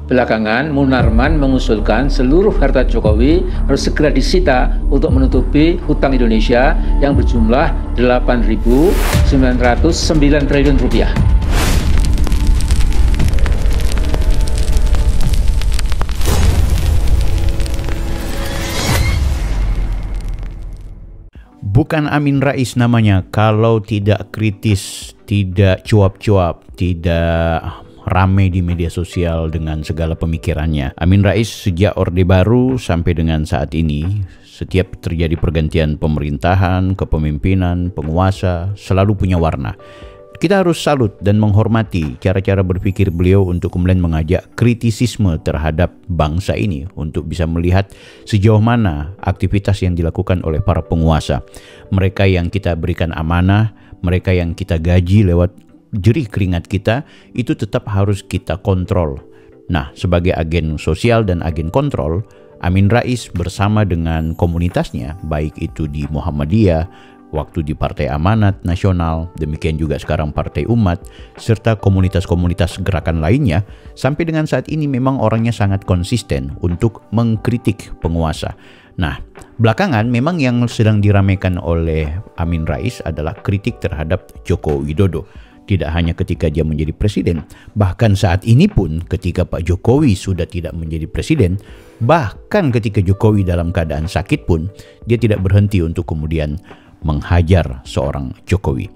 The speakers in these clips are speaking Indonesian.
Belakangan, Munarman mengusulkan seluruh harta Jokowi harus segera disita untuk menutupi hutang Indonesia yang berjumlah 8.909 triliun rupiah. Bukan Amin Rais namanya kalau tidak kritis, tidak cuap-cuap, tidak ramai di media sosial dengan segala pemikirannya. Amin Rais sejak Orde Baru sampai dengan saat ini, setiap terjadi pergantian pemerintahan, kepemimpinan, penguasa, selalu punya warna. Kita harus salut dan menghormati cara-cara berpikir beliau untuk kemudian mengajak kritisisme terhadap bangsa ini untuk bisa melihat sejauh mana aktivitas yang dilakukan oleh para penguasa. Mereka yang kita berikan amanah, mereka yang kita gaji lewat jerih keringat kita, itu tetap harus kita kontrol. Nah, sebagai agen sosial dan agen kontrol, Amin Rais bersama dengan komunitasnya, baik itu di Muhammadiyah, waktu di Partai Amanat Nasional, demikian juga sekarang Partai Umat, serta komunitas-komunitas gerakan lainnya, sampai dengan saat ini memang orangnya sangat konsisten untuk mengkritik penguasa. Nah, belakangan memang yang sedang diramaikan oleh Amin Rais adalah kritik terhadap Joko Widodo. Tidak hanya ketika dia menjadi presiden, bahkan saat ini pun ketika Pak Jokowi sudah tidak menjadi presiden, bahkan ketika Jokowi dalam keadaan sakit pun, dia tidak berhenti untuk kemudian menghajar seorang Jokowi.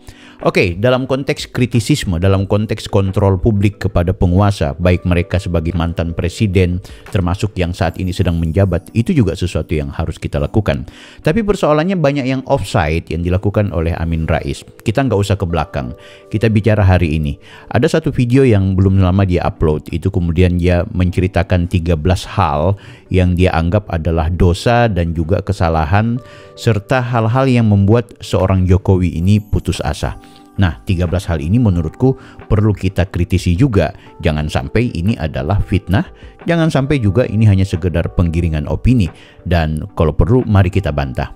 Oke, dalam konteks kritisisme, dalam konteks kontrol publik kepada penguasa, baik mereka sebagai mantan presiden, termasuk yang saat ini sedang menjabat, itu juga sesuatu yang harus kita lakukan. Tapi persoalannya banyak yang offside yang dilakukan oleh Amin Rais. Kita nggak usah ke belakang, kita bicara hari ini. Ada satu video yang belum lama dia upload, itu kemudian dia menceritakan 13 hal yang dia anggap adalah dosa dan juga kesalahan, serta hal-hal yang membuat seorang Jokowi ini putus asa. Nah, 13 hal ini menurutku perlu kita kritisi juga. Jangan sampai ini adalah fitnah, jangan sampai juga ini hanya sekedar penggiringan opini. Dan kalau perlu, mari kita bantah.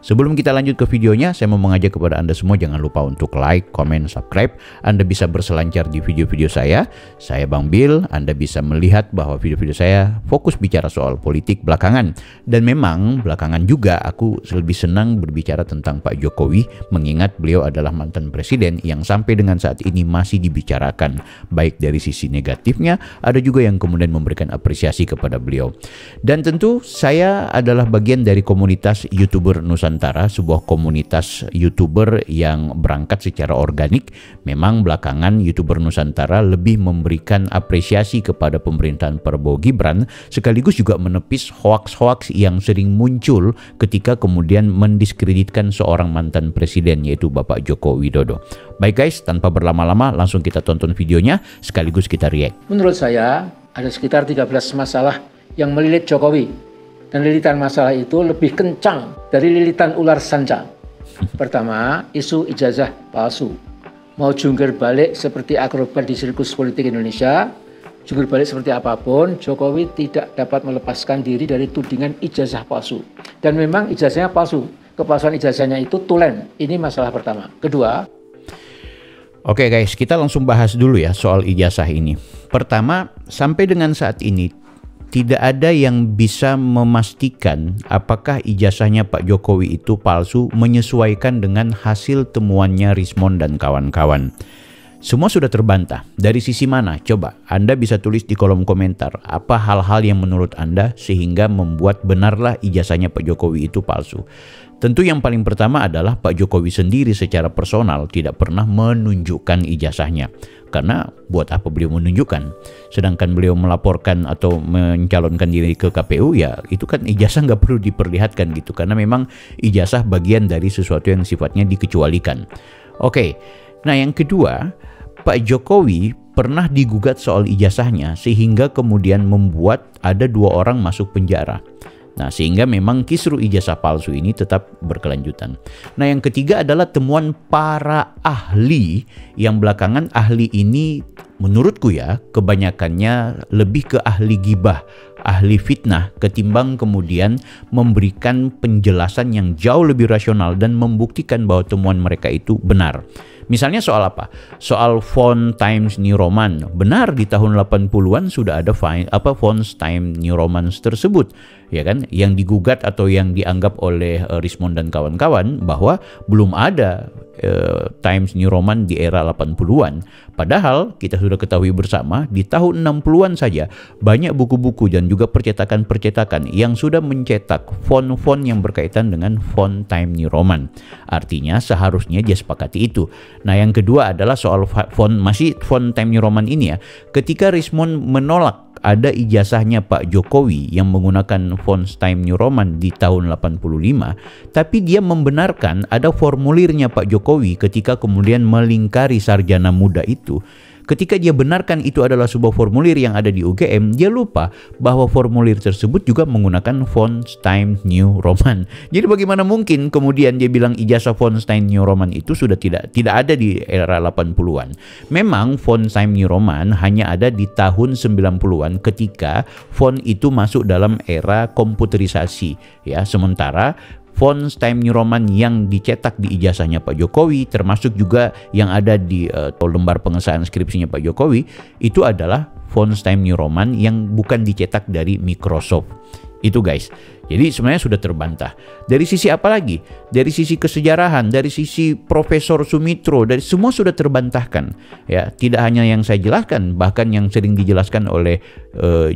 Sebelum kita lanjut ke videonya, saya mau mengajak kepada Anda semua jangan lupa untuk like, comment, subscribe. Anda bisa berselancar di video-video saya. Saya Bang Bill, Anda bisa melihat bahwa video-video saya fokus bicara soal politik belakangan. Dan memang belakangan juga aku lebih senang berbicara tentang Pak Jokowi, mengingat beliau adalah mantan presiden yang sampai dengan saat ini masih dibicarakan. Baik dari sisi negatifnya, ada juga yang kemudian memberikan apresiasi kepada beliau. Dan tentu saya adalah bagian dari komunitas YouTuber Nusantara, sebuah komunitas YouTuber yang berangkat secara organik. Memang belakangan YouTuber Nusantara lebih memberikan apresiasi kepada pemerintahan Prabowo Gibran, sekaligus juga menepis hoaks-hoaks yang sering muncul ketika kemudian mendiskreditkan seorang mantan presiden, yaitu Bapak Joko Widodo. Baik guys, tanpa berlama-lama langsung kita tonton videonya sekaligus kita react. Menurut saya ada sekitar 13 masalah yang melilit Jokowi. Dan lilitan masalah itu lebih kencang dari lilitan ular sanca. Pertama, isu ijazah palsu. Mau jungkir balik seperti akrobat di sirkus politik Indonesia, jungkir balik seperti apapun, Jokowi tidak dapat melepaskan diri dari tudingan ijazah palsu. Dan memang ijazahnya palsu. Kepalsuan ijazahnya itu tulen. Ini masalah pertama. Kedua, oke guys, kita langsung bahas dulu ya soal ijazah ini. Pertama, sampai dengan saat ini tidak ada yang bisa memastikan apakah ijazahnya Pak Jokowi itu palsu menyesuaikan dengan hasil temuannya Rismond dan kawan-kawan. Semua sudah terbantah. Dari sisi mana? Coba Anda bisa tulis di kolom komentar apa hal-hal yang menurut Anda sehingga membuat benarlah ijazahnya Pak Jokowi itu palsu. Tentu yang paling pertama adalah Pak Jokowi sendiri secara personal tidak pernah menunjukkan ijazahnya. Karena buat apa beliau menunjukkan? Sedangkan beliau melaporkan atau mencalonkan diri ke KPU, ya itu kan ijazah nggak perlu diperlihatkan gitu. Karena memang ijazah bagian dari sesuatu yang sifatnya dikecualikan. Oke, nah yang kedua, Pak Jokowi pernah digugat soal ijazahnya sehingga kemudian membuat ada 2 orang masuk penjara. Nah, sehingga memang kisru ijazah palsu ini tetap berkelanjutan. Nah, yang ketiga adalah temuan para ahli yang belakangan ahli ini menurutku ya kebanyakannya lebih ke ahli gibah, ahli fitnah ketimbang kemudian memberikan penjelasan yang jauh lebih rasional dan membuktikan bahwa temuan mereka itu benar. Misalnya soal apa? Soal font Times New Roman. Benar di tahun 80-an sudah ada font Times New Roman tersebut, ya kan? Yang digugat atau yang dianggap oleh Rismond dan kawan-kawan bahwa belum ada Times New Roman di era 80-an. Padahal kita sudah ketahui bersama di tahun 60-an saja banyak buku-buku dan juga percetakan-percetakan yang sudah mencetak font-font yang berkaitan dengan font Times New Roman. Artinya seharusnya dia sepakati itu. Nah, yang kedua adalah soal font Times New Roman ini ya. Ketika Rismond menolak ada ijazahnya Pak Jokowi yang menggunakan font Times New Roman di tahun 85, tapi dia membenarkan ada formulirnya Pak Jokowi ketika kemudian melingkari sarjana muda itu. Ketika dia benarkan itu adalah sebuah formulir yang ada di UGM, dia lupa bahwa formulir tersebut juga menggunakan font Times New Roman. Jadi bagaimana mungkin kemudian dia bilang ijazah font Times New Roman itu sudah tidak ada di era 80-an. Memang font Times New Roman hanya ada di tahun 90-an ketika font itu masuk dalam era komputerisasi, ya. Sementara font Times New Roman yang dicetak di ijazahnya Pak Jokowi, termasuk juga yang ada di lembar pengesahan skripsinya Pak Jokowi, itu adalah font Times New Roman yang bukan dicetak dari Microsoft. Itu guys. Jadi sebenarnya sudah terbantah. Dari sisi apa lagi? Dari sisi kesejarahan, dari sisi Profesor Sumitro, dari semua sudah terbantahkan. Ya, tidak hanya yang saya jelaskan, bahkan yang sering dijelaskan oleh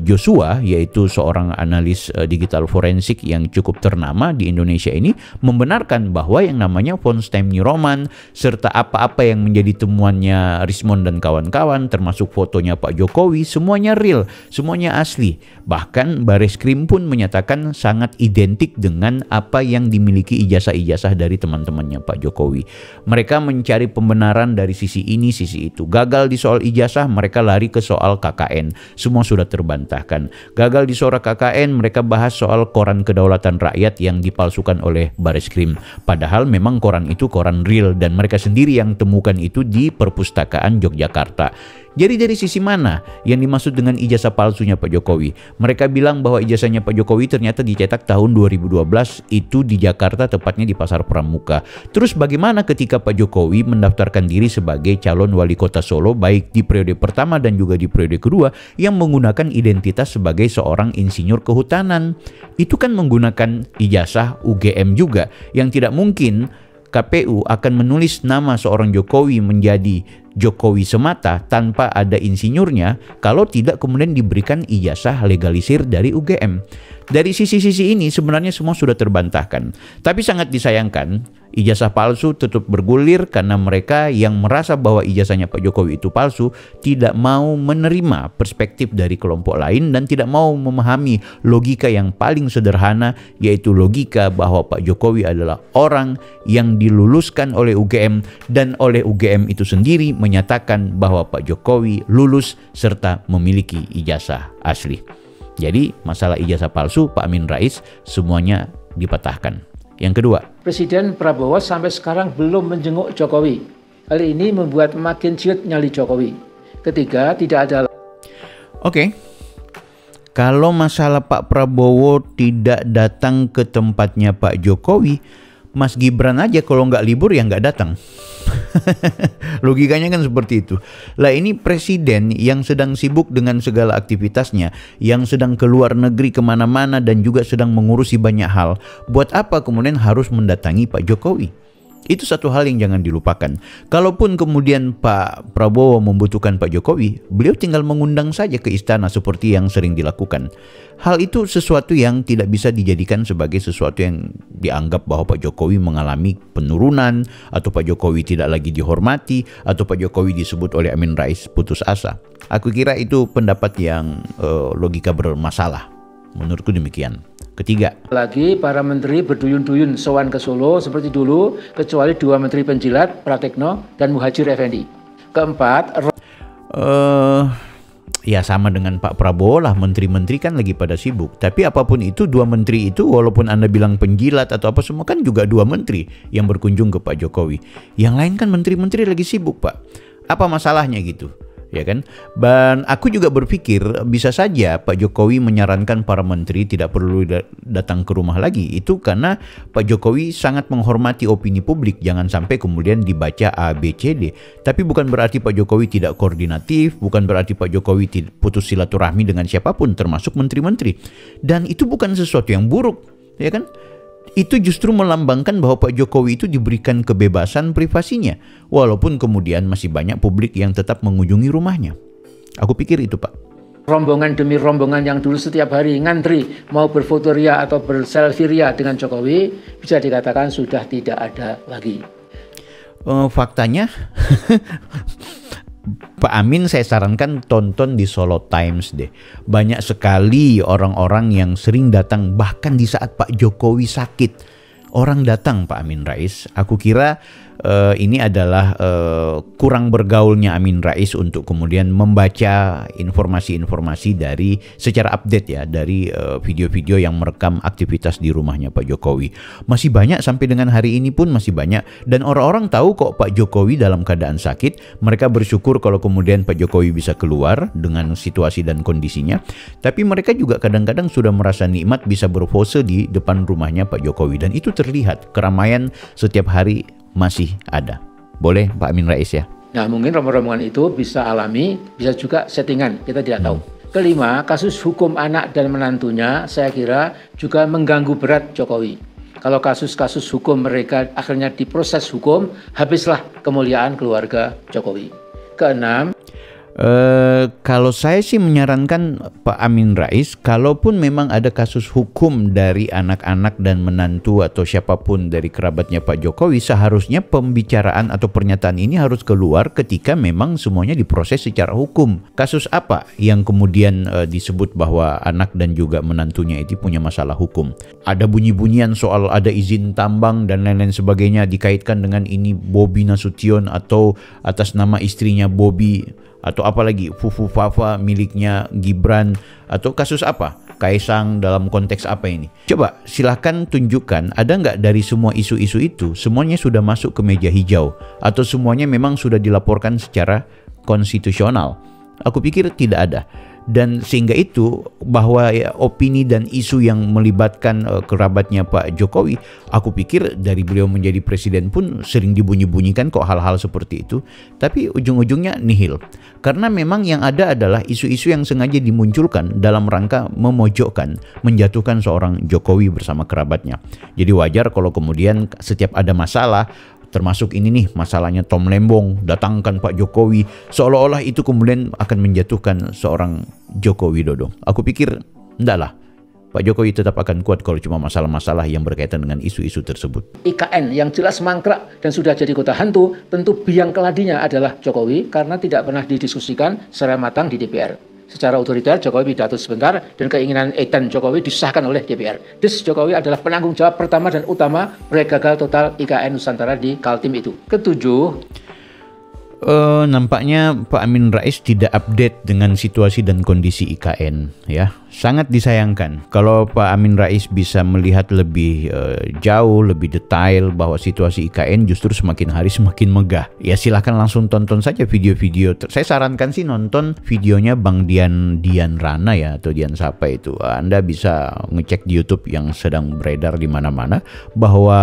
Joshua, yaitu seorang analis digital forensik yang cukup ternama di Indonesia ini, membenarkan bahwa yang namanya font Times New Roman serta apa-apa yang menjadi temuannya Rismond dan kawan-kawan, termasuk fotonya Pak Jokowi, semuanya real, semuanya asli. Bahkan Bareskrim pun menyatakan sangat identik dengan apa yang dimiliki ijazah-ijazah dari teman-temannya Pak Jokowi. Mereka mencari pembenaran dari sisi ini, sisi itu. Gagal di soal ijazah, mereka lari ke soal KKN. Semua sudah terbantahkan. Gagal di soal KKN, mereka bahas soal koran kedaulatan rakyat yang dipalsukan oleh Bareskrim. Padahal memang koran itu koran real dan mereka sendiri yang temukan itu di Perpustakaan Yogyakarta. Jadi dari sisi mana yang dimaksud dengan ijazah palsunya Pak Jokowi? Mereka bilang bahwa ijazahnya Pak Jokowi ternyata dicetak tahun 2012 itu di Jakarta, tepatnya di Pasar Pramuka. Terus bagaimana ketika Pak Jokowi mendaftarkan diri sebagai calon wali kota Solo baik di periode pertama dan juga di periode kedua yang menggunakan identitas sebagai seorang insinyur kehutanan? Itu kan menggunakan ijazah UGM juga, yang tidak mungkin KPU akan menulis nama seorang Jokowi menjadi Jokowi semata tanpa ada insinyurnya kalau tidak kemudian diberikan ijazah legalisir dari UGM. Dari sisi-sisi ini sebenarnya semua sudah terbantahkan. Tapi sangat disayangkan, ijazah palsu tetap bergulir karena mereka yang merasa bahwa ijazahnya Pak Jokowi itu palsu tidak mau menerima perspektif dari kelompok lain dan tidak mau memahami logika yang paling sederhana, yaitu logika bahwa Pak Jokowi adalah orang yang diluluskan oleh UGM dan oleh UGM itu sendiri menyatakan bahwa Pak Jokowi lulus serta memiliki ijazah asli. Jadi masalah ijazah palsu Pak Amin Rais semuanya dipatahkan. Yang kedua, Presiden Prabowo sampai sekarang belum menjenguk Jokowi. Hal ini membuat makin ciut nyali Jokowi. Ketiga, tidak ada. Oke. Kalau masalah Pak Prabowo tidak datang ke tempatnya Pak Jokowi, Mas Gibran aja kalau nggak libur ya nggak datang. Logikanya kan seperti itu. Lah ini presiden yang sedang sibuk dengan segala aktivitasnya, yang sedang keluar negeri kemana-mana dan juga sedang mengurusi banyak hal. Buat apa kemudian harus mendatangi Pak Jokowi? Itu satu hal yang jangan dilupakan. Kalaupun kemudian Pak Prabowo membutuhkan Pak Jokowi, beliau tinggal mengundang saja ke istana seperti yang sering dilakukan. Hal itu sesuatu yang tidak bisa dijadikan sebagai sesuatu yang dianggap bahwa Pak Jokowi mengalami penurunan, atau Pak Jokowi tidak lagi dihormati, atau Pak Jokowi disebut oleh Amin Rais putus asa. Aku kira itu pendapat yang logika bermasalah. Menurutku demikian. Ketiga, lagi para menteri berduyun-duyun sowan ke Solo seperti dulu, kecuali 2 menteri penjilat, Pratekno dan Muhadjir Effendi. Keempat, ya sama dengan Pak Prabowo lah, menteri-menteri kan lagi pada sibuk. Tapi apapun itu, 2 menteri itu walaupun Anda bilang penjilat atau apa semua kan juga 2 menteri yang berkunjung ke Pak Jokowi. Yang lain kan menteri-menteri lagi sibuk Pak. Apa masalahnya gitu? ya kan? Dan aku juga berpikir bisa saja Pak Jokowi menyarankan para menteri tidak perlu datang ke rumah lagi. Itu karena Pak Jokowi sangat menghormati opini publik. Jangan sampai kemudian dibaca A, B, C, D. Tapi bukan berarti Pak Jokowi tidak koordinatif, bukan berarti Pak Jokowi putus silaturahmi dengan siapapun, termasuk menteri-menteri. Dan itu bukan sesuatu yang buruk, ya kan? Itu justru melambangkan bahwa Pak Jokowi itu diberikan kebebasan privasinya, walaupun kemudian masih banyak publik yang tetap mengunjungi rumahnya. Aku pikir itu, Pak. Rombongan demi rombongan yang dulu setiap hari ngantri mau berfoto ria atau berselfie ria dengan Jokowi, bisa dikatakan sudah tidak ada lagi. Faktanya, Pak Amin saya sarankan tonton di Solo Times deh. Banyak sekali orang-orang yang sering datang bahkan di saat Pak Jokowi sakit. Orang datang Pak Amin Rais. Aku kira ini adalah kurang bergaulnya Amin Rais untuk kemudian membaca informasi-informasi dari secara update ya dari video-video yang merekam aktivitas di rumahnya Pak Jokowi. Masih banyak sampai dengan hari ini pun masih banyak, dan orang-orang tahu kok Pak Jokowi dalam keadaan sakit. Mereka bersyukur kalau kemudian Pak Jokowi bisa keluar dengan situasi dan kondisinya. Tapi mereka juga kadang-kadang sudah merasa nikmat bisa berpose di depan rumahnya Pak Jokowi, dan itu terlihat keramaian setiap hari masih ada. Boleh Pak Amin Rais ya? Nah, mungkin rombongan itu bisa alami, bisa juga settingan, kita tidak tahu. Kelima, kasus hukum anak dan menantunya saya kira juga mengganggu berat Jokowi. Kalau kasus-kasus hukum mereka akhirnya diproses hukum, habislah kemuliaan keluarga Jokowi. Keenam, kalau saya sih menyarankan Pak Amin Rais, kalaupun memang ada kasus hukum dari anak-anak dan menantu atau siapapun dari kerabatnya Pak Jokowi, seharusnya pembicaraan atau pernyataan ini harus keluar ketika memang semuanya diproses secara hukum. Kasus apa yang kemudian disebut bahwa anak dan juga menantunya itu punya masalah hukum? Ada bunyi-bunyian soal ada izin tambang dan lain-lain sebagainya dikaitkan dengan ini Bobi Nasution atau atas nama istrinya Bobi, atau apalagi Fufu Fafa miliknya Gibran, atau kasus apa? Kaisang dalam konteks apa ini? Coba silahkan tunjukkan, ada nggak dari semua isu-isu itu semuanya sudah masuk ke meja hijau atau semuanya memang sudah dilaporkan secara konstitusional? Aku pikir tidak ada. Dan sehingga itu bahwa ya, opini dan isu yang melibatkan kerabatnya Pak Jokowi, aku pikir dari beliau menjadi presiden pun sering dibunyi-bunyikan kok hal-hal seperti itu. Tapi ujung-ujungnya nihil. Karena memang yang ada adalah isu-isu yang sengaja dimunculkan dalam rangka memojokkan, menjatuhkan seorang Jokowi bersama kerabatnya. Jadi wajar kalau kemudian setiap ada masalah, termasuk ini nih masalahnya Tom Lembong, datangkan Pak Jokowi, seolah-olah itu kemudian akan menjatuhkan seorang Joko Widodo. Aku pikir enggak lah, Pak Jokowi tetap akan kuat kalau cuma masalah-masalah yang berkaitan dengan isu-isu tersebut. IKN yang jelas mangkrak dan sudah jadi kota hantu, tentu biang keladinya adalah Jokowi karena tidak pernah didiskusikan secara matang di DPR. Secara otoriter Jokowi pidato sebentar dan keinginan edan Jokowi disahkan oleh DPR. Jokowi adalah penanggung jawab pertama dan utama proyek gagal total IKN Nusantara di Kaltim itu. Ketujuh, nampaknya Pak Amin Rais tidak update dengan situasi dan kondisi IKN ya. Sangat disayangkan kalau Pak Amin Rais bisa melihat lebih jauh, lebih detail bahwa situasi IKN justru semakin hari semakin megah. Ya silahkan langsung tonton saja video-video. Saya sarankan sih nonton videonya Bang Dian Rana ya, atau Dian siapa itu. Anda bisa ngecek di YouTube yang sedang beredar di mana-mana, bahwa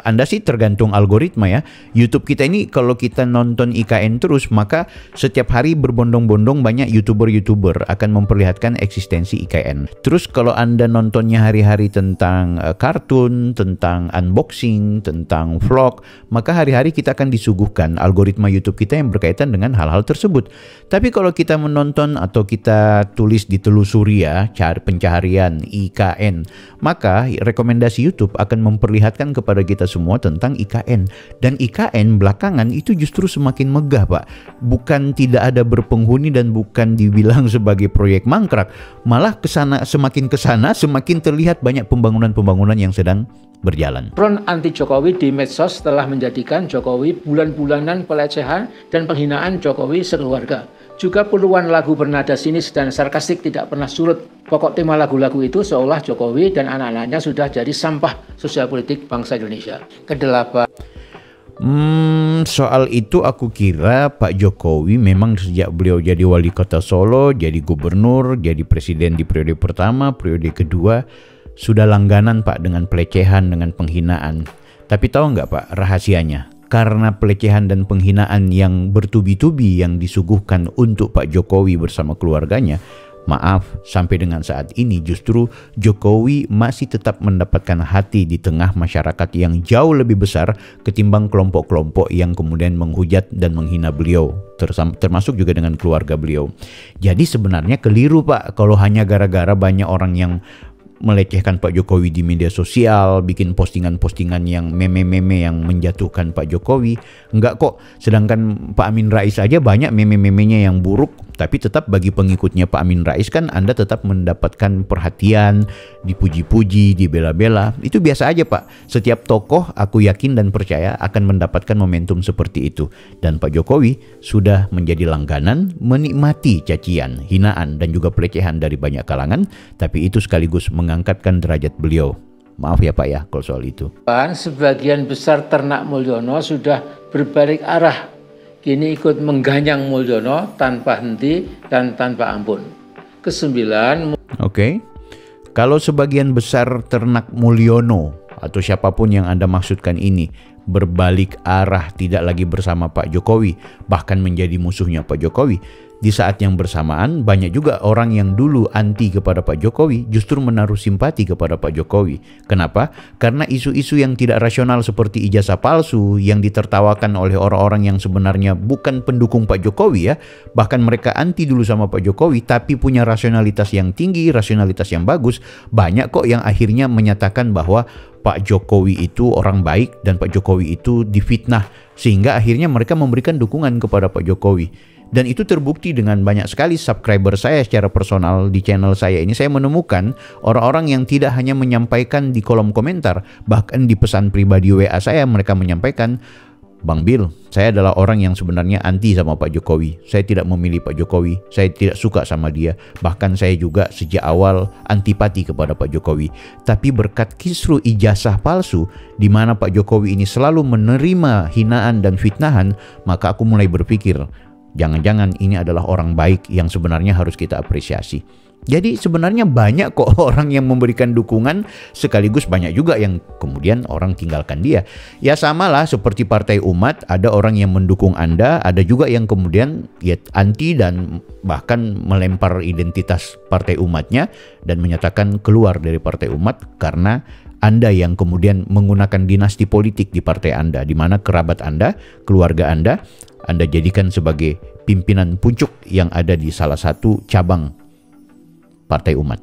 Anda sih tergantung algoritma ya. YouTube kita ini kalau kita nonton IKN terus, maka setiap hari berbondong-bondong banyak YouTuber akan memperlihatkan eksistensi IKN. Terus kalau Anda nontonnya hari-hari tentang kartun, tentang unboxing, tentang vlog, maka hari-hari kita akan disuguhkan algoritma YouTube kita yang berkaitan dengan hal-hal tersebut. Tapi kalau kita menonton atau kita tulis ditelusuri ya, cari pencaharian IKN, maka rekomendasi YouTube akan memperlihatkan kepada kita semua tentang IKN. Dan IKN belakangan itu justru semakin megah, Pak. Bukan tidak ada berpenghuni dan bukan dibilang sebagai proyek mangkrak, malah semakin kesana semakin terlihat banyak pembangunan-pembangunan yang sedang berjalan. Front anti Jokowi di medsos telah menjadikan Jokowi bulan-bulanan pelecehan dan penghinaan Jokowi sekeluarga. Juga puluhan lagu bernada sinis dan sarkastik tidak pernah surut. Pokok tema lagu-lagu itu seolah Jokowi dan anak-anaknya sudah jadi sampah sosial politik bangsa Indonesia. Kedelapan, Soal itu aku kira Pak Jokowi memang sejak beliau jadi wali kota Solo, jadi gubernur, jadi presiden di periode pertama, periode kedua, sudah langganan Pak dengan pelecehan, dengan penghinaan. Tapi tahu nggak Pak rahasianya? Karena pelecehan dan penghinaan yang bertubi-tubi yang disuguhkan untuk Pak Jokowi bersama keluarganya, maaf, sampai dengan saat ini justru Jokowi masih tetap mendapatkan hati di tengah masyarakat yang jauh lebih besar ketimbang kelompok-kelompok yang kemudian menghujat dan menghina beliau, termasuk juga dengan keluarga beliau. Jadi sebenarnya keliru Pak kalau hanya gara-gara banyak orang yang melecehkan Pak Jokowi di media sosial, bikin postingan-postingan yang meme-meme yang menjatuhkan Pak Jokowi. Enggak kok, sedangkan Pak Amin Rais aja banyak meme-memenya yang buruk, tapi tetap bagi pengikutnya Pak Amin Rais kan Anda tetap mendapatkan perhatian, dipuji-puji, dibela-bela. Itu biasa aja Pak. Setiap tokoh aku yakin dan percaya akan mendapatkan momentum seperti itu. Dan Pak Jokowi sudah menjadi langganan menikmati cacian, hinaan dan juga pelecehan dari banyak kalangan, tapi itu sekaligus mengangkatkan derajat beliau. Maaf ya Pak ya kalau soal itu. Sebagian besar ternak Mulyono sudah berbalik arah. Kini ikut mengganyang Mulyono tanpa henti dan tanpa ampun. Kesembilan. Oke. Kalau sebagian besar ternak Mulyono atau siapapun yang Anda maksudkan ini berbalik arah, tidak lagi bersama Pak Jokowi, bahkan menjadi musuhnya Pak Jokowi, di saat yang bersamaan banyak juga orang yang dulu anti kepada Pak Jokowi justru menaruh simpati kepada Pak Jokowi. Kenapa? Karena isu-isu yang tidak rasional seperti ijazah palsu yang ditertawakan oleh orang-orang yang sebenarnya bukan pendukung Pak Jokowi ya, bahkan mereka anti dulu sama Pak Jokowi tapi punya rasionalitas yang tinggi, rasionalitas yang bagus, banyak kok yang akhirnya menyatakan bahwa Pak Jokowi itu orang baik dan Pak Jokowi itu difitnah, sehingga akhirnya mereka memberikan dukungan kepada Pak Jokowi. Dan itu terbukti dengan banyak sekali subscriber saya secara personal di channel saya ini. Saya menemukan orang-orang yang tidak hanya menyampaikan di kolom komentar, bahkan di pesan pribadi WA saya mereka menyampaikan, Bang Bill, saya adalah orang yang sebenarnya anti sama Pak Jokowi. Saya tidak memilih Pak Jokowi, saya tidak suka sama dia. Bahkan saya juga sejak awal antipati kepada Pak Jokowi. Tapi berkat kisru ijazah palsu, di mana Pak Jokowi ini selalu menerima hinaan dan fitnahan, maka aku mulai berpikir, jangan-jangan ini adalah orang baik yang sebenarnya harus kita apresiasi. Jadi sebenarnya banyak kok orang yang memberikan dukungan, sekaligus banyak juga yang kemudian orang tinggalkan dia. Ya samalah seperti Partai Umat, ada orang yang mendukung Anda, ada juga yang kemudian ya anti dan bahkan melempar identitas Partai Umatnya dan menyatakan keluar dari Partai Umat karena Anda yang kemudian menggunakan dinasti politik di partai Anda, di mana kerabat Anda, keluarga Anda jadikan sebagai pimpinan puncuk yang ada di salah satu cabang Partai Umat.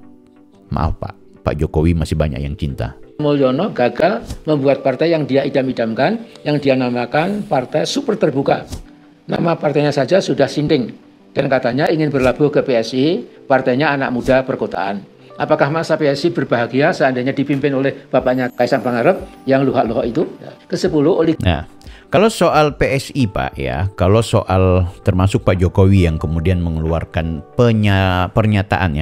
Maaf Pak Jokowi masih banyak yang cinta. Mulyono gagal membuat partai yang dia idam-idamkan, yang dia namakan partai super terbuka. Nama partainya saja sudah sinting dan katanya ingin berlabuh ke PSI, partainya anak muda perkotaan. Apakah masa PSI berbahagia seandainya dipimpin oleh bapaknya Kaisang Pangarep yang luhak-luhak itu? Ke-10 oleh... Nah, kalau soal PSI Pak ya, kalau soal termasuk Pak Jokowi yang kemudian mengeluarkan pernyataan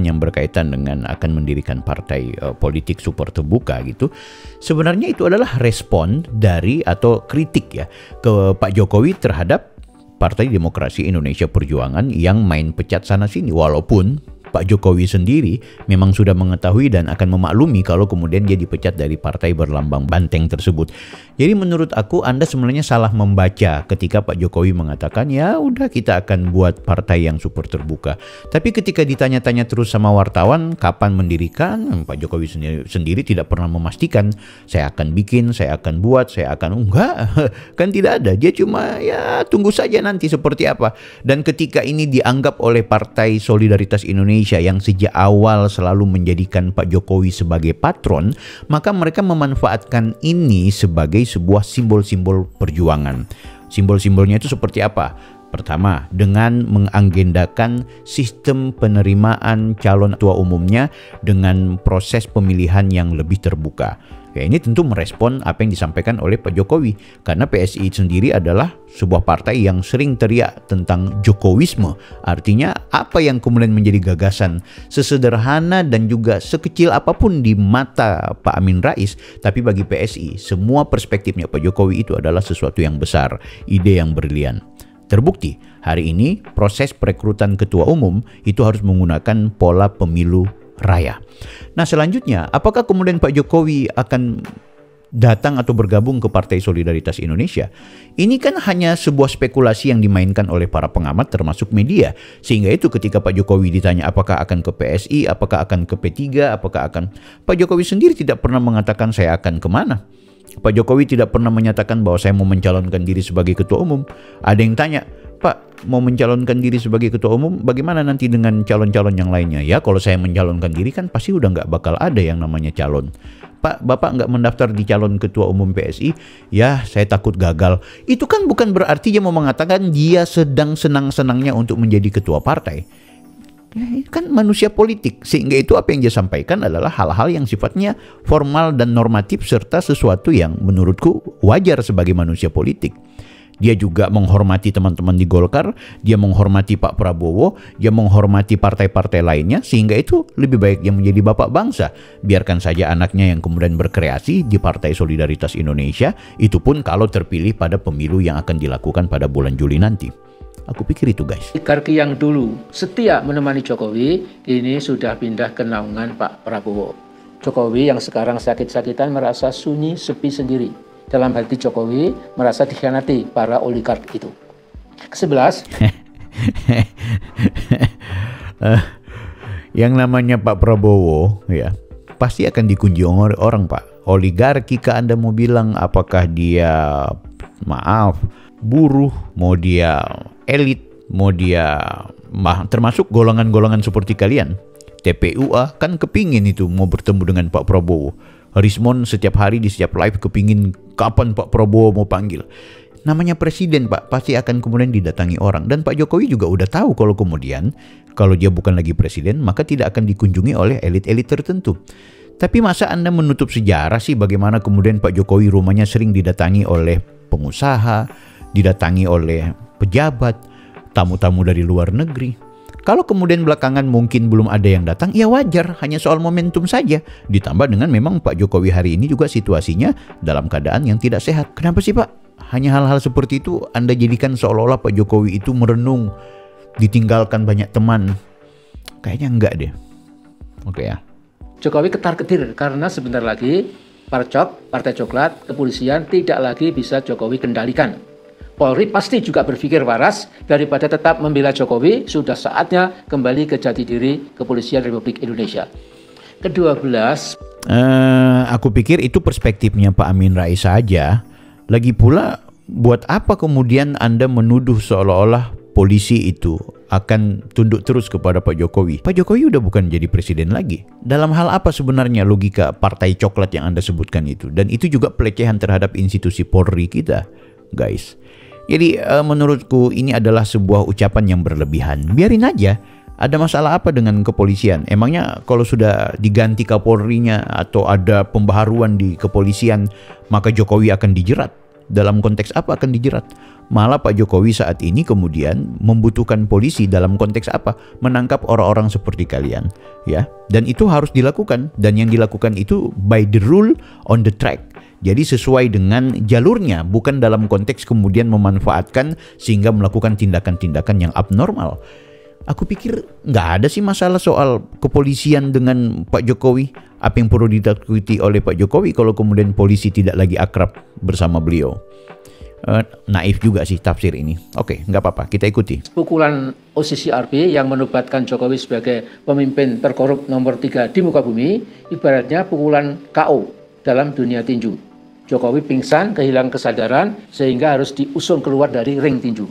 yang berkaitan dengan akan mendirikan partai politik super terbuka gitu, sebenarnya itu adalah respon dari atau kritik ya ke Pak Jokowi terhadap Partai Demokrasi Indonesia Perjuangan yang main pecat sana sini, walaupun Pak Jokowi sendiri memang sudah mengetahui dan akan memaklumi kalau kemudian dia dipecat dari partai berlambang banteng tersebut. Jadi menurut aku Anda sebenarnya salah membaca ketika Pak Jokowi mengatakan ya udah kita akan buat partai yang super terbuka. Tapi ketika ditanya-tanya terus sama wartawan kapan mendirikan, Pak Jokowi sendiri tidak pernah memastikan saya akan bikin, saya akan buat, saya akan enggak. Kan tidak ada. Dia cuma ya tunggu saja nanti seperti apa. Dan ketika ini dianggap oleh Partai Solidaritas Indonesia yang sejak awal selalu menjadikan Pak Jokowi sebagai patron, maka mereka memanfaatkan ini sebagai sebuah simbol-simbol perjuangan. Simbol-simbolnya itu seperti apa? Pertama, dengan mengagendakan sistem penerimaan calon ketua umumnya dengan proses pemilihan yang lebih terbuka. Ya, ini tentu merespon apa yang disampaikan oleh Pak Jokowi, karena PSI sendiri adalah sebuah partai yang sering teriak tentang Jokowisme. Artinya apa yang kemudian menjadi gagasan sesederhana dan juga sekecil apapun di mata Pak Amin Rais, tapi bagi PSI semua perspektifnya Pak Jokowi itu adalah sesuatu yang besar, ide yang brilian. Terbukti, hari ini proses perekrutan ketua umum itu harus menggunakan pola pemilu raya. Nah, selanjutnya, apakah kemudian Pak Jokowi akan datang atau bergabung ke Partai Solidaritas Indonesia? Ini kan hanya sebuah spekulasi yang dimainkan oleh para pengamat termasuk media. Sehingga itu ketika Pak Jokowi ditanya apakah akan ke PSI, apakah akan ke P3, apakah akan... Pak Jokowi sendiri tidak pernah mengatakan saya akan kemana. Pak Jokowi tidak pernah menyatakan bahwa saya mau mencalonkan diri sebagai ketua umum. Ada yang tanya, Pak, mau mencalonkan diri sebagai ketua umum, bagaimana nanti dengan calon-calon yang lainnya? Ya, kalau saya mencalonkan diri kan pasti udah nggak bakal ada yang namanya calon. Pak, Bapak nggak mendaftar di calon ketua umum PSI? Ya, saya takut gagal. Itu kan bukan berarti dia mau mengatakan dia sedang senang-senangnya untuk menjadi ketua partai. Ya, kan manusia politik, sehingga itu apa yang dia sampaikan adalah hal-hal yang sifatnya formal dan normatif serta sesuatu yang menurutku wajar sebagai manusia politik. Dia juga menghormati teman-teman di Golkar, dia menghormati Pak Prabowo, dia menghormati partai-partai lainnya, sehingga itu lebih baik dia menjadi bapak bangsa. Biarkan saja anaknya yang kemudian berkreasi di Partai Solidaritas Indonesia, itu pun kalau terpilih pada pemilu yang akan dilakukan pada bulan Juli nanti. Aku pikir itu, guys. Oligarki yang dulu setia menemani Jokowi, ini sudah pindah ke naungan Pak Prabowo. Jokowi yang sekarang sakit-sakitan merasa sunyi, sepi sendiri. Dalam hati Jokowi merasa dikhianati para oligark itu. Ke-11. Yang namanya Pak Prabowo, ya, pasti akan dikunjungi orang, Pak. Oligarki, Anda mau bilang apakah dia, maaf, buruh, mau dia elit, mau dia termasuk golongan-golongan seperti kalian. TPUA kan kepingin itu mau bertemu dengan Pak Prabowo. Rismon setiap hari di setiap live kepingin kapan Pak Prabowo mau panggil. Namanya presiden, Pak, pasti akan kemudian didatangi orang. Dan Pak Jokowi juga udah tahu kalau kemudian kalau dia bukan lagi presiden maka tidak akan dikunjungi oleh elit-elit tertentu. Tapi masa Anda menutup sejarah sih bagaimana kemudian Pak Jokowi rumahnya sering didatangi oleh pengusaha, didatangi oleh pejabat, tamu-tamu dari luar negeri. Kalau kemudian belakangan mungkin belum ada yang datang, ya wajar, hanya soal momentum saja. Ditambah dengan memang Pak Jokowi hari ini juga situasinya dalam keadaan yang tidak sehat. Kenapa sih, Pak? Hanya hal-hal seperti itu Anda jadikan seolah-olah Pak Jokowi itu merenung, ditinggalkan banyak teman. Kayaknya enggak deh. Oke ya. Jokowi ketar-ketir karena sebentar lagi Partai Coklat, kepolisian tidak lagi bisa Jokowi kendalikan. Polri pasti juga berpikir waras, daripada tetap membela Jokowi, sudah saatnya kembali ke jati diri Kepolisian Republik Indonesia. Ke-12. Aku pikir itu perspektifnya Pak Amin Rais saja. Lagi pula, buat apa kemudian Anda menuduh seolah-olah polisi itu akan tunduk terus kepada Pak Jokowi? Pak Jokowi udah bukan jadi presiden lagi. Dalam hal apa sebenarnya logika Partai Coklat yang Anda sebutkan itu? Dan itu juga pelecehan terhadap institusi Polri kita, guys. Jadi menurutku ini adalah sebuah ucapan yang berlebihan. Biarin aja. Ada masalah apa dengan kepolisian? Emangnya kalau sudah diganti Kapolrinya atau ada pembaharuan di kepolisian, maka Jokowi akan dijerat? Dalam konteks apa akan dijerat? Malah Pak Jokowi saat ini kemudian membutuhkan polisi dalam konteks apa? Menangkap orang-orang seperti kalian, ya. Dan itu harus dilakukan, dan yang dilakukan itu by the rule on the track. Jadi sesuai dengan jalurnya, bukan dalam konteks kemudian memanfaatkan sehingga melakukan tindakan-tindakan yang abnormal. Aku pikir nggak ada sih masalah soal kepolisian dengan Pak Jokowi. Apa yang perlu ditakuti oleh Pak Jokowi kalau kemudian polisi tidak lagi akrab bersama beliau? Naif juga sih tafsir ini. Oke, nggak apa-apa, kita ikuti. Pukulan OCCRP yang menobatkan Jokowi sebagai pemimpin terkorup nomor 3 di muka bumi, ibaratnya pukulan KO dalam dunia tinju. Jokowi pingsan, kehilangan kesadaran, sehingga harus diusung keluar dari ring tinju.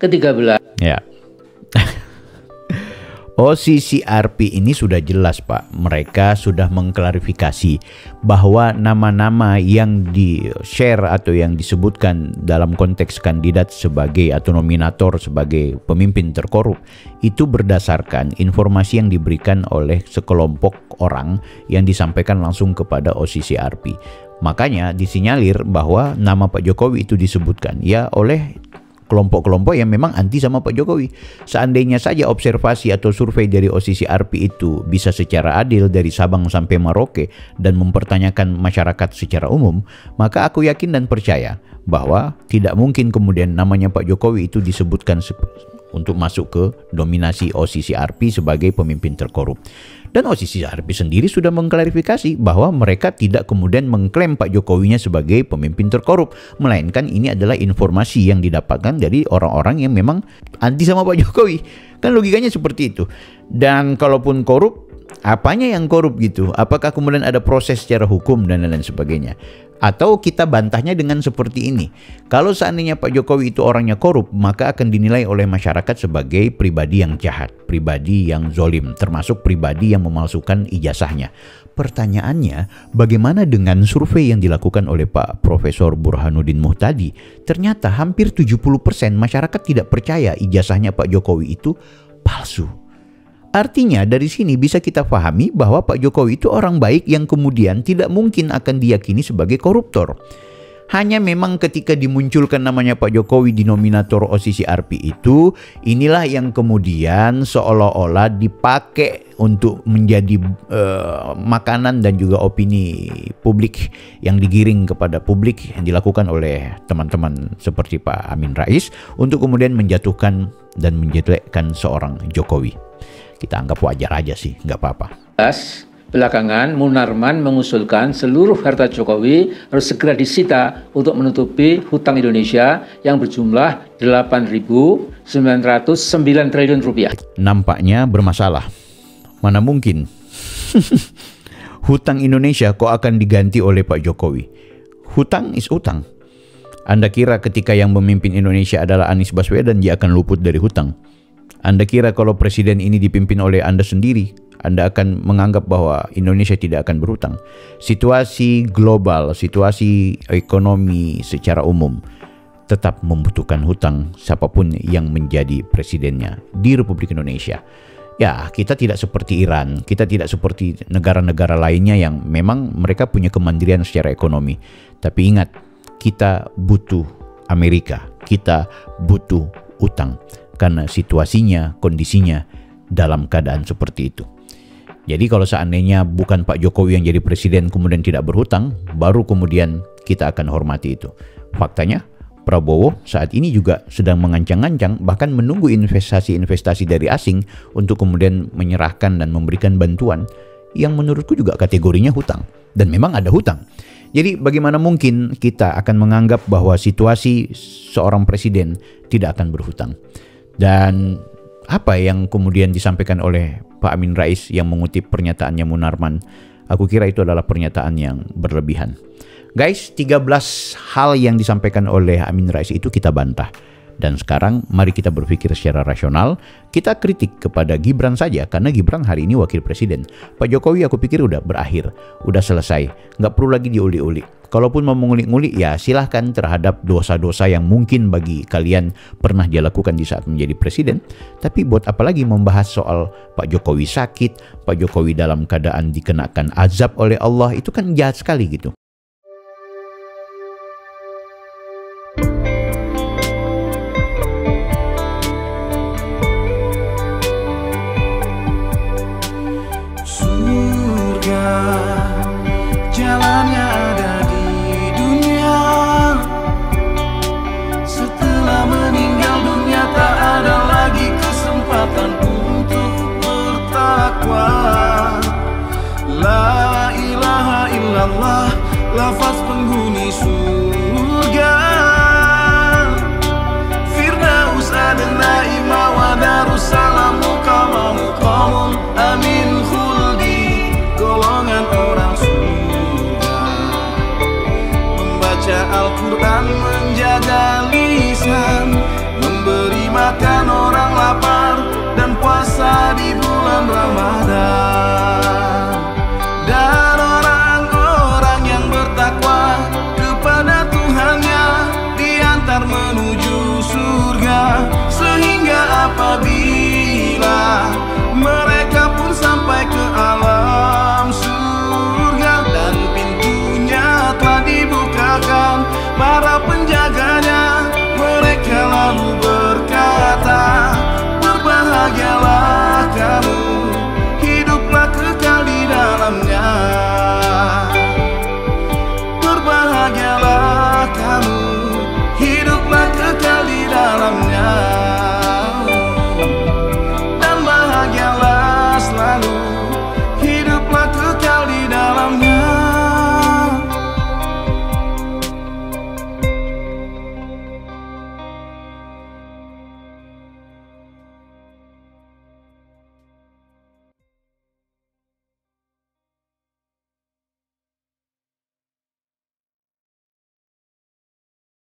Ke-13. Ya. OCCRP ini sudah jelas Pak, mereka sudah mengklarifikasi bahwa nama-nama yang di-share atau yang disebutkan dalam konteks kandidat sebagai atau nominator sebagai pemimpin terkorup itu berdasarkan informasi yang diberikan oleh sekelompok orang yang disampaikan langsung kepada OCCRP. Makanya disinyalir bahwa nama Pak Jokowi itu disebutkan ya oleh kelompok-kelompok yang memang anti sama Pak Jokowi. Seandainya saja observasi atau survei dari OCCRP itu bisa secara adil dari Sabang sampai Merauke dan mempertanyakan masyarakat secara umum, maka aku yakin dan percaya bahwa tidak mungkin kemudian namanya Pak Jokowi itu disebutkan untuk masuk ke dominasi OCCRP sebagai pemimpin terkorup. Dan OCCRP sendiri sudah mengklarifikasi bahwa mereka tidak kemudian mengklaim Pak Jokowinya sebagai pemimpin terkorup, melainkan ini adalah informasi yang didapatkan dari orang-orang yang memang anti sama Pak Jokowi. Kan logikanya seperti itu. Dan kalaupun korup, apanya yang korup gitu? Apakah kemudian ada proses secara hukum dan lain-lain sebagainya? Atau kita bantahnya dengan seperti ini. Kalau seandainya Pak Jokowi itu orangnya korup, maka akan dinilai oleh masyarakat sebagai pribadi yang jahat, pribadi yang zolim, termasuk pribadi yang memalsukan ijazahnya. Pertanyaannya, bagaimana dengan survei yang dilakukan oleh Pak Profesor Burhanuddin Muhtadi? Ternyata hampir 70% masyarakat tidak percaya ijazahnya Pak Jokowi itu palsu. Artinya dari sini bisa kita pahami bahwa Pak Jokowi itu orang baik yang kemudian tidak mungkin akan diyakini sebagai koruptor. Hanya memang ketika dimunculkan namanya Pak Jokowi di nominator OCCRP itu, inilah yang kemudian seolah-olah dipakai untuk menjadi makanan dan juga opini publik yang digiring kepada publik yang dilakukan oleh teman-teman seperti Pak Amin Rais untuk kemudian menjatuhkan dan menjelekkan seorang Jokowi. Kita anggap wajar aja sih, nggak apa-apa. Belakangan Munarman mengusulkan seluruh harta Jokowi harus segera disita untuk menutupi hutang Indonesia yang berjumlah 8.909 triliun rupiah. Nampaknya bermasalah. Mana mungkin hutang Indonesia kok akan diganti oleh Pak Jokowi? Hutang is utang. Anda kira ketika yang memimpin Indonesia adalah Anies Baswedan, dia akan luput dari hutang? Anda kira kalau presiden ini dipimpin oleh Anda sendiri, Anda akan menganggap bahwa Indonesia tidak akan berhutang? Situasi global, situasi ekonomi secara umum tetap membutuhkan hutang siapapun yang menjadi presidennya di Republik Indonesia. Ya, kita tidak seperti Iran, kita tidak seperti negara-negara lainnya yang memang mereka punya kemandirian secara ekonomi. Tapi ingat, kita butuh Amerika, kita butuh utang. Karena situasinya, kondisinya dalam keadaan seperti itu. Jadi kalau seandainya bukan Pak Jokowi yang jadi presiden kemudian tidak berhutang, baru kemudian kita akan hormati itu. Faktanya, Prabowo saat ini juga sedang mengancang-ancang bahkan menunggu investasi-investasi dari asing untuk kemudian menyerahkan dan memberikan bantuan yang menurutku juga kategorinya hutang. Dan memang ada hutang. Jadi bagaimana mungkin kita akan menganggap bahwa situasi seorang presiden tidak akan berhutang? Dan apa yang kemudian disampaikan oleh Pak Amin Rais yang mengutip pernyataannya Munarman, aku kira itu adalah pernyataan yang berlebihan. Guys, 13 hal yang disampaikan oleh Amin Rais itu kita bantah. Dan sekarang mari kita berpikir secara rasional, kita kritik kepada Gibran saja karena Gibran hari ini wakil presiden. Pak Jokowi aku pikir udah berakhir, udah selesai, nggak perlu lagi diulik-ulik. Kalaupun mau mengulik-ngulik ya silahkan terhadap dosa-dosa yang mungkin bagi kalian pernah dia lakukan di saat menjadi presiden. Tapi buat apa lagi membahas soal Pak Jokowi sakit, Pak Jokowi dalam keadaan dikenakan azab oleh Allah, itu kan jahat sekali gitu. Jalannya ada di dunia. Setelah meninggal dunia tak ada lagi kesempatan untuk bertakwa. La ilaha illallah, lafaz